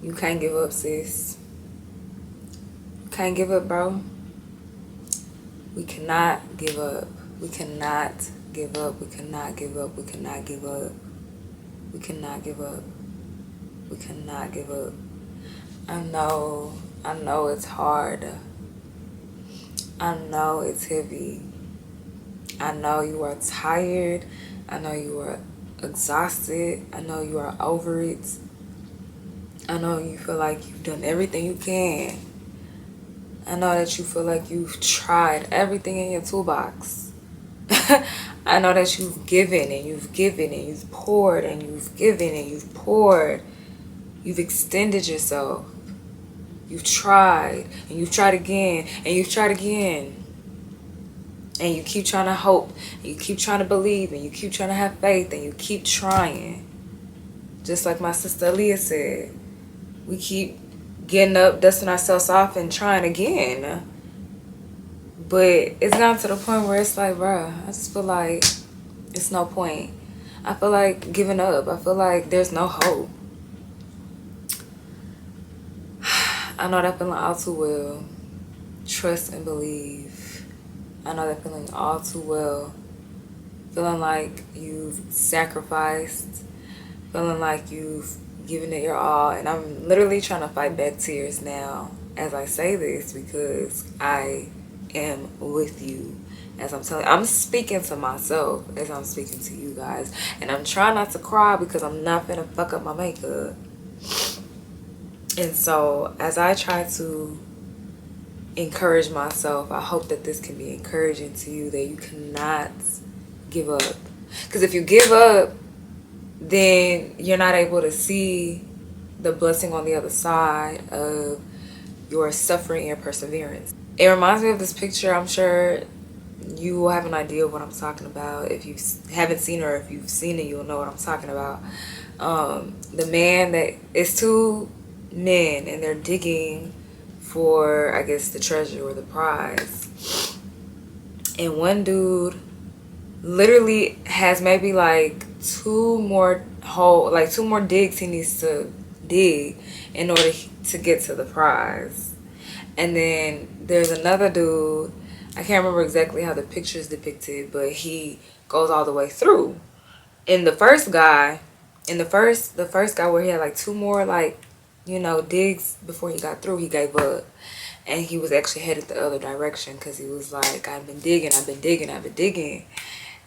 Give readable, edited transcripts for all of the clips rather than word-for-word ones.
You can't give up, sis. You can't give up, bro. We cannot give up. We cannot give up. We cannot give up. We cannot give up. We cannot give up. We cannot give up. I know it's hard. I know it's heavy. I know you are tired. I know you are exhausted. I know you are over it. I know you feel like you've done everything you can. I know that you feel like you've tried everything in your toolbox. I know that you've given and you've given and you've poured and you've given and you've poured. You've extended yourself. You've tried and you've tried again and you've tried again. And you keep trying to hope, and you keep trying to believe, and you keep trying to have faith, and you keep trying. Just like my sister Aaliyah said, we keep getting up, dusting ourselves off, and trying again. But it's gotten to the point where it's like, bruh, I just feel like it's no point. I feel like giving up. I feel like there's no hope. I know that feeling all too well. Trust and believe. I know that feeling all too well. Feeling like you've sacrificed. Feeling like you've given it your all. And I'm literally trying to fight back tears now as I say this, because I am with you. As I'm speaking to myself as I'm speaking to you guys. And I'm trying not to cry because I'm not gonna fuck up my makeup. And so as I try to encourage myself, I hope that this can be encouraging to you, that you cannot give up. Because if you give up, then you're not able to see the blessing on the other side of your suffering and perseverance. It reminds me of this picture. I'm sure you will have an idea of what I'm talking about. If you haven't seen it, or if you've seen it, you'll know what I'm talking about. The man that it's two men and they're digging for, I guess, the treasure or the prize. And one dude literally has maybe like two more digs he needs to dig in order to get to the prize. And then there's another dude, I can't remember exactly how the picture is depicted, but he goes all the way through. And the first guy where he had like two more digs before he got through, he gave up. And he was actually headed the other direction because he was like, I've been digging,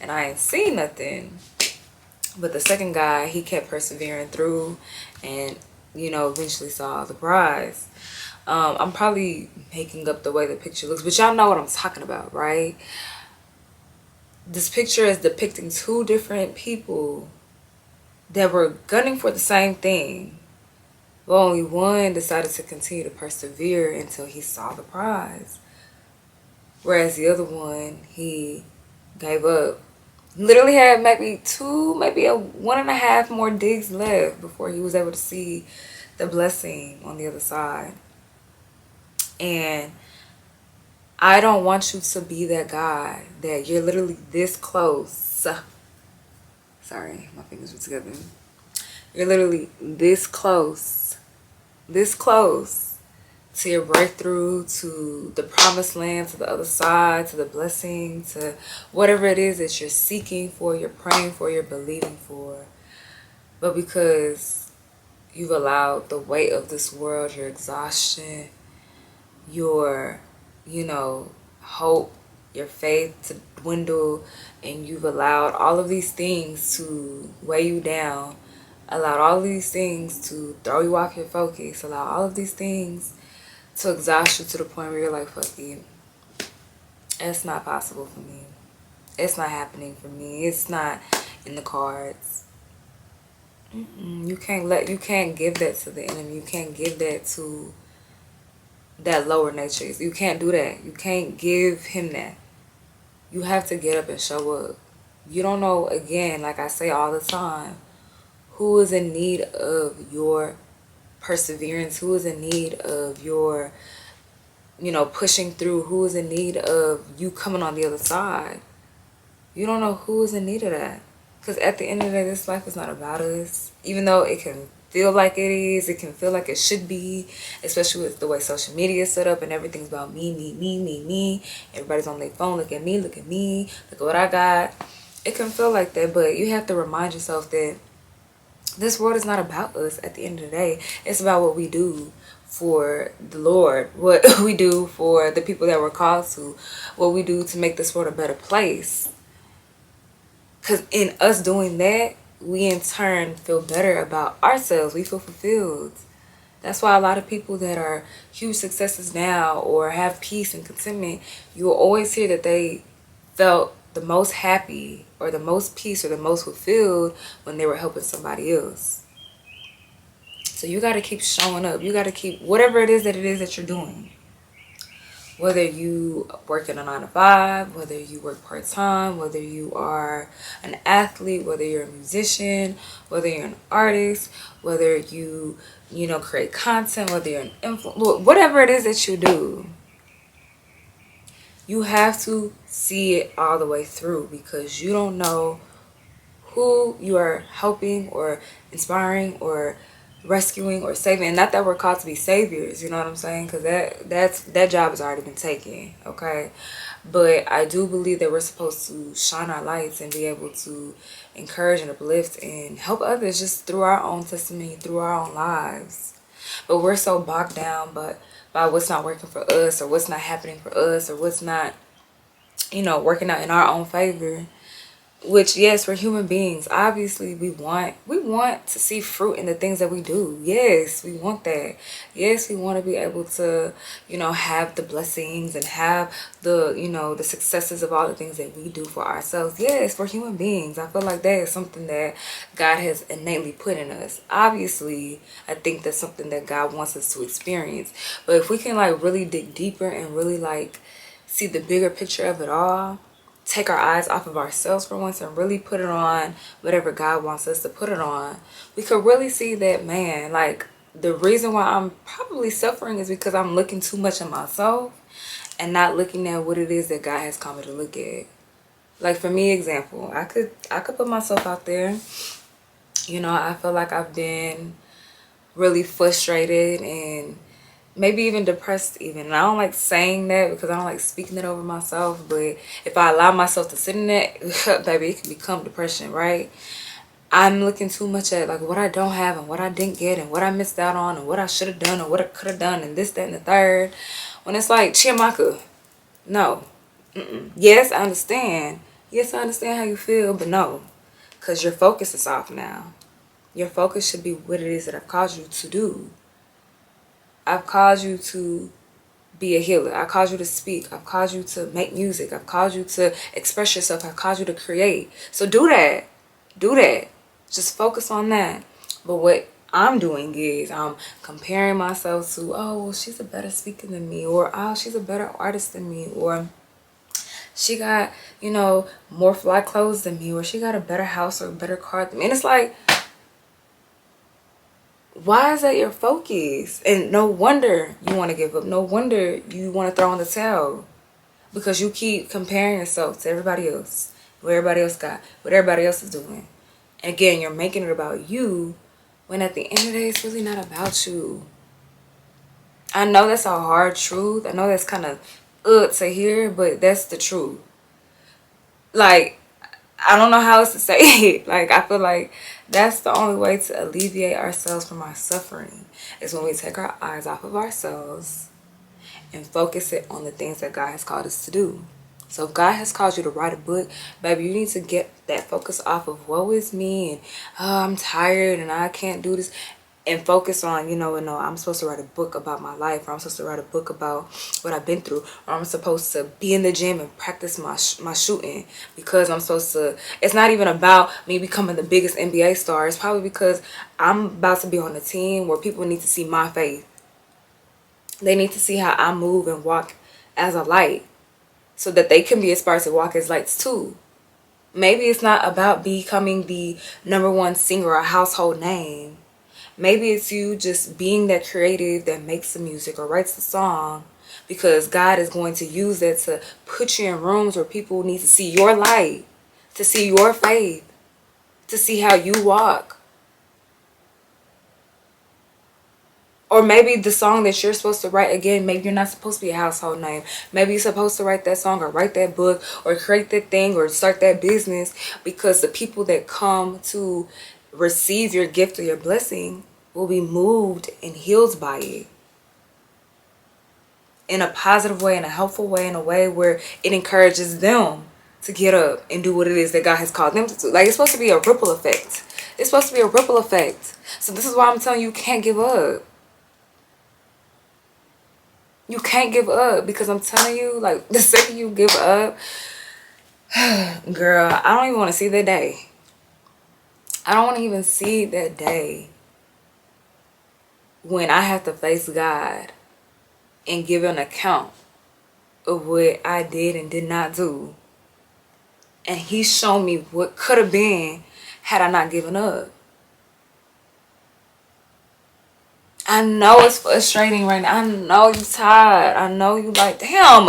and I ain't seen nothing. But the second guy, he kept persevering through and, eventually saw the prize. I'm probably making up the way the picture looks, but y'all know what I'm talking about, right? This picture is depicting two different people that were gunning for the same thing. But only one decided to continue to persevere until he saw the prize. Whereas the other one, he gave up. Literally had maybe 1.5 more digs left before he was able to see the blessing on the other side. And I don't want you to be that guy that you're literally this close. Sorry, my fingers were together. You're literally this close to your breakthrough, to the promised land, to the other side, to the blessing, to whatever it is that you're seeking for, you're praying for, you're believing for. But because you've allowed the weight of this world, your exhaustion, your, hope, your faith to dwindle, and you've allowed all of these things to weigh you down, allowed all of these things to throw you off your focus, allow all of these things to exhaust you to the point where you're like, fuck it. It's not possible for me. It's not happening for me. It's not in the cards. You can't give that to the enemy. You can't give that to that lower nature. You can't do that. You can't give him that. You have to get up and show up. You don't know, again, like I say all the time, who is in need of your perseverance, who is in need of your, pushing through, who is in need of you coming on the other side. You don't know who is in need of that. Because at the end of the day, this life is not about us. Even though it can feel like it is. It can feel like it should be, especially with the way social media is set up and everything's about me, me, me, me, me. Everybody's on their phone. Look at me, look at me, look at what I got. It can feel like that, but you have to remind yourself that this world is not about us at the end of the day. It's about what we do for the Lord, what we do for the people that we're called to, what we do to make this world a better place. Because in us doing that, we in turn feel better about ourselves. We feel fulfilled. That's why a lot of people that are huge successes now or have peace and contentment, you will always hear that they felt the most happy or the most peace or the most fulfilled when they were helping somebody else. So you got to keep showing up. You got to keep whatever it is that you're doing. Whether you work in a 9 to 5, whether you work part-time, whether you are an athlete, whether you're a musician, whether you're an artist, whether you create content, whether you're an influencer, whatever it is that you do, you have to see it all the way through, because you don't know who you are helping or inspiring or rescuing or saving. And not that we're called to be saviors, you know what I'm saying, because that job has already been taken, okay? But I do believe that we're supposed to shine our lights and be able to encourage and uplift and help others just through our own testimony, through our own lives. But we're so bogged down by what's not working for us, or what's not happening for us, or what's not working out in our own favor. Which, yes, we're human beings. Obviously, we want to see fruit in the things that we do. Yes, we want that. Yes, we want to be able to, have the blessings and have the, the successes of all the things that we do for ourselves. Yes, we're human beings. I feel like that is something that God has innately put in us. Obviously, I think that's something that God wants us to experience. But if we can, really dig deeper and really, see the bigger picture of it all, take our eyes off of ourselves for once and really put it on whatever God wants us to put it on, we could really see that, man, the reason why I'm probably suffering is because I'm looking too much at myself and not looking at what it is that God has called me to look at. Like, for me, example, I could put myself out there. I feel like I've been really frustrated and maybe even depressed even. And I don't like saying that because I don't like speaking it over myself. But if I allow myself to sit in that, baby, it can become depression, right? I'm looking too much at what I don't have and what I didn't get and what I missed out on and what I should have done and what I could have done and this, that, and the third. When it's like, CHIAMAKA, no. Yes, I understand. Yes, I understand how you feel, but no. Because your focus is off now. Your focus should be what it is that I've called you to do. I've called you to be a healer. I've called you to speak. I've called you to make music. I've called you to express yourself. I've called you to create. So do that. Do that. Just focus on that. But what I'm doing is I'm comparing myself to, oh, well, she's a better speaker than me, or oh, she's a better artist than me, or she got, more fly clothes than me, or she got a better house or a better car than me. And it's like, why is that your focus? And no wonder you want to give up. No wonder you want to throw in the towel, because you keep comparing yourself to everybody else, what everybody else got, what everybody else is doing. And again, you're making it about you when at the end of the day, it's really not about you. I know that's a hard truth. I know that's kind of to hear, but that's the truth. I don't know how else to say it. I feel like that's the only way to alleviate ourselves from our suffering, is when we take our eyes off of ourselves and focus it on the things that God has called us to do. So if God has called you to write a book, baby, you need to get that focus off of woe is me and I'm tired and I can't do this, and focus on, I'm supposed to write a book about my life, or I'm supposed to write a book about what I've been through, or I'm supposed to be in the gym and practice my shooting, because I'm supposed to. It's not even about me becoming the biggest NBA star. It's probably because I'm about to be on a team where people need to see my faith. They need to see how I move and walk as a light, so that they can be inspired to walk as lights too. Maybe it's not about becoming the #1 singer or household name. Maybe it's you just being that creative that makes the music or writes the song, because God is going to use that to put you in rooms where people need to see your light, to see your faith, to see how you walk. Or maybe the song that you're supposed to write, again, maybe you're not supposed to be a household name. Maybe you're supposed to write that song or write that book or create that thing or start that business, because the people that come to receive your gift or your blessing will be moved and healed by it. In a positive way, in a helpful way, in a way where it encourages them to get up and do what it is that God has called them to do. Like, it's supposed to be a ripple effect. It's supposed to be a ripple effect. So this is why I'm telling you, you can't give up. You can't give up, because I'm telling you, like, the second you give up, girl, I don't even want to see that day. I don't want to even see that day when I have to face God and give an account of what I did and did not do. And He's shown me what could have been had I not given up. I know it's frustrating right now. I know you tired. I know you like, damn,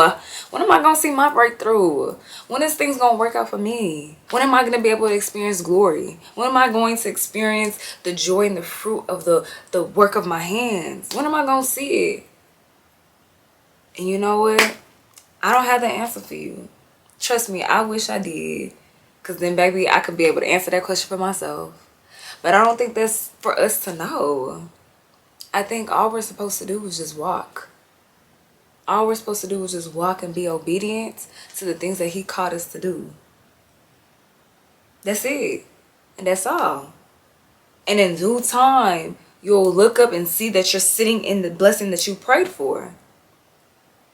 when am I going to see my breakthrough? When is things going to work out for me? When am I going to be able to experience glory? When am I going to experience the joy and the fruit of the work of my hands? When am I going to see it? And you know what? I don't have the answer for you. Trust me, I wish I did. Because then, baby, I could be able to answer that question for myself. But I don't think that's for us to know. I think all we're supposed to do is just walk. All we're supposed to do is just walk and be obedient to the things that He called us to do. That's it. And that's all. And in due time, you'll look up and see that you're sitting in the blessing that you prayed for.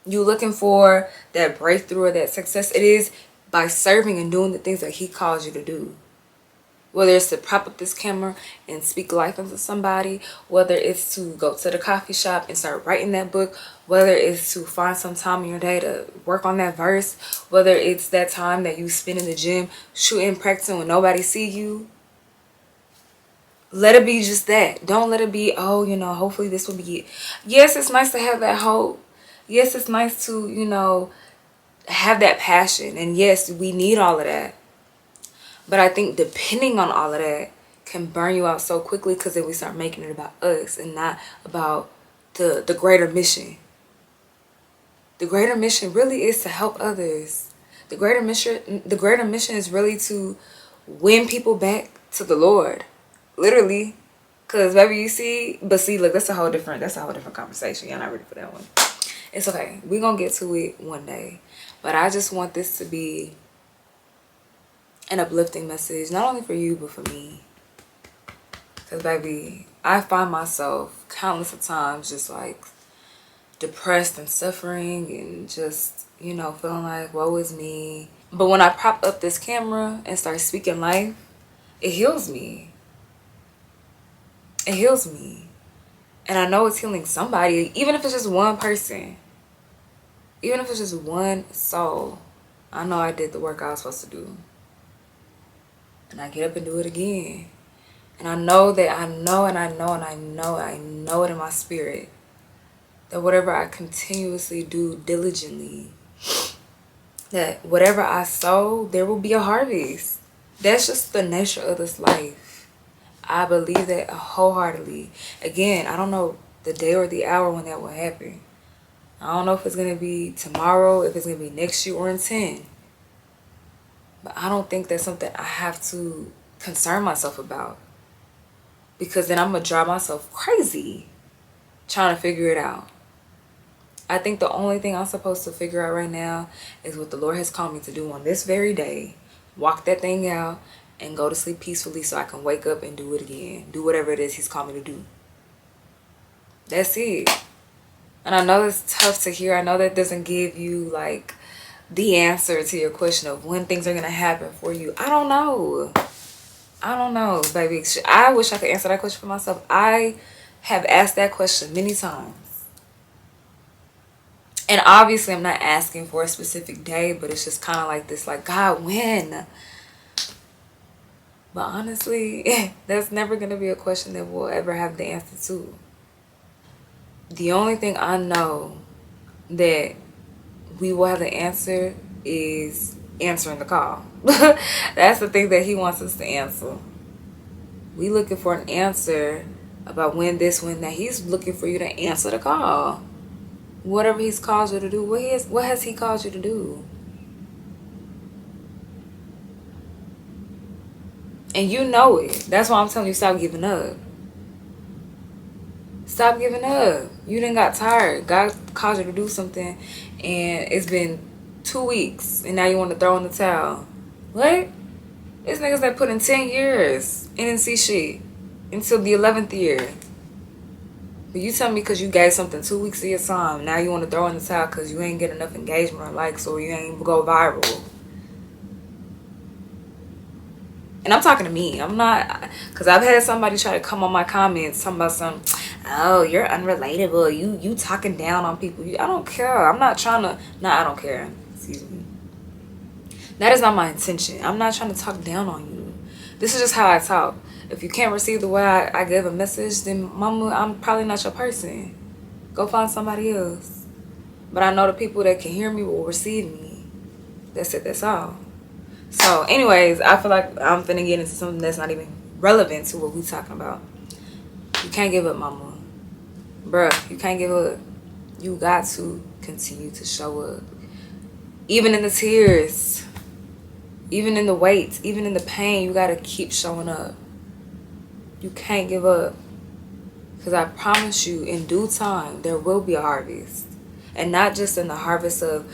You looking for that breakthrough or that success. It is by serving and doing the things that He calls you to do. Whether it's to prop up this camera and speak life into somebody, whether it's to go to the coffee shop and start writing that book, whether it's to find some time in your day to work on that verse, whether it's that time that you spend in the gym shooting, practicing when nobody see you. Let it be just that. Don't let it be, oh, hopefully this will be it. Yes, it's nice to have that hope. Yes, it's nice to, have that passion. And yes, we need all of that. But I think depending on all of that can burn you out so quickly, because then we start making it about us and not about the greater mission. The greater mission really is to help others. The greater mission is really to win people back to the Lord. Literally. Because baby, look, that's a whole different conversation. Y'all not ready for that one. It's okay. We're going to get to it one day. But I just want this to be an uplifting message, not only for you, but for me. Because, baby, I find myself countless of times just, like, depressed and suffering and just, feeling like, woe is me. But when I prop up this camera and start speaking life, it heals me. It heals me. And I know it's healing somebody, even if it's just one person. Even if it's just one soul. I know I did the work I was supposed to do. And I get up and do it again. And I know that I know it in my spirit that whatever I continuously do diligently, that whatever I sow, there will be a harvest. That's just the nature of this life. I believe that wholeheartedly. Again, I don't know the day or the hour when that will happen. I don't know if it's going to be tomorrow, if it's going to be next year or in 10. But I don't think that's something I have to concern myself about. Because then I'm going to drive myself crazy trying to figure it out. I think the only thing I'm supposed to figure out right now is what the Lord has called me to do on this very day. Walk that thing out and go to sleep peacefully so I can wake up and do it again. Do whatever it is He's called me to do. That's it. And I know it's tough to hear. I know that doesn't give you, like, the answer to your question of when things are going to happen for you. I don't know. I don't know, baby. I wish I could answer that question for myself. I have asked that question many times. And obviously I'm not asking for a specific day, but it's just kind of like this, like, God, when? But honestly, that's never going to be a question that we'll ever have the answer to. The only thing I know that we will have the answer is answering the call. That's the thing that He wants us to answer. We looking for an answer about when this, when that. He's looking for you to answer the call. Whatever he's called you to do, what has he called you to do? And you know it. That's why I'm telling you, stop giving up. Stop giving up. You done got tired. God called you to do something, and it's been 2 weeks, and now you want to throw in the towel. What? It's niggas that put in 10 years and didn't see shit until the 11th year. But you tell me because you gave something 2 weeks of your time, now you want to throw in the towel because you ain't get enough engagement or likes, or you ain't go viral. And I'm talking to me. I'm not, because I've had somebody try to come on my comments talking about some, oh, you're unrelatable. You talking down on people. I don't care. I'm not trying to, I don't care. Excuse me. That is not my intention. I'm not trying to talk down on you. This is just how I talk. If you can't receive the way I give a message, then mama, I'm probably not your person. Go find somebody else. But I know the people that can hear me will receive me. That's it. That's all. So anyways, I feel like I'm finna get into something that's not even relevant to what we talking about. You can't give up, mama. Bruh, you can't give up. You got to continue to show up. Even in the tears. Even in the weight. Even in the pain. You gotta keep showing up. You can't give up. Because I promise you, in due time, there will be a harvest. And not just in the harvest of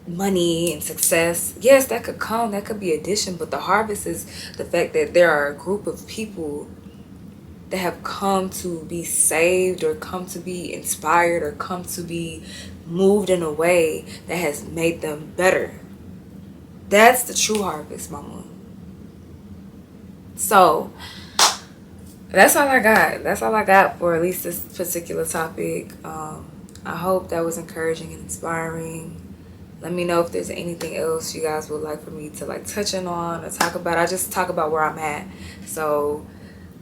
money and success. Yes, that could come. That could be addition. But the harvest is the fact that there are a group of people that have come to be saved, or come to be inspired, or come to be moved in a way that has made them better. That's the true harvest, mama. So that's all I got. That's all I got for at least this particular topic. I hope that was encouraging and inspiring. Let me know if there's anything else you guys would like for me to like touch in on or talk about. I just talk about where I'm at. So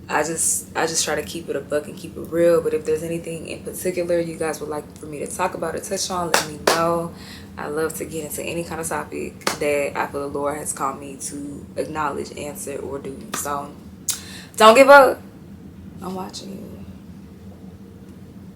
I just try to keep it a buck and keep it real. But if there's anything in particular you guys would like for me to talk about or touch on, let me know. I love to get into any kind of topic that I feel the Lord has called me to acknowledge, answer, or do. So don't give up. I'm watching you.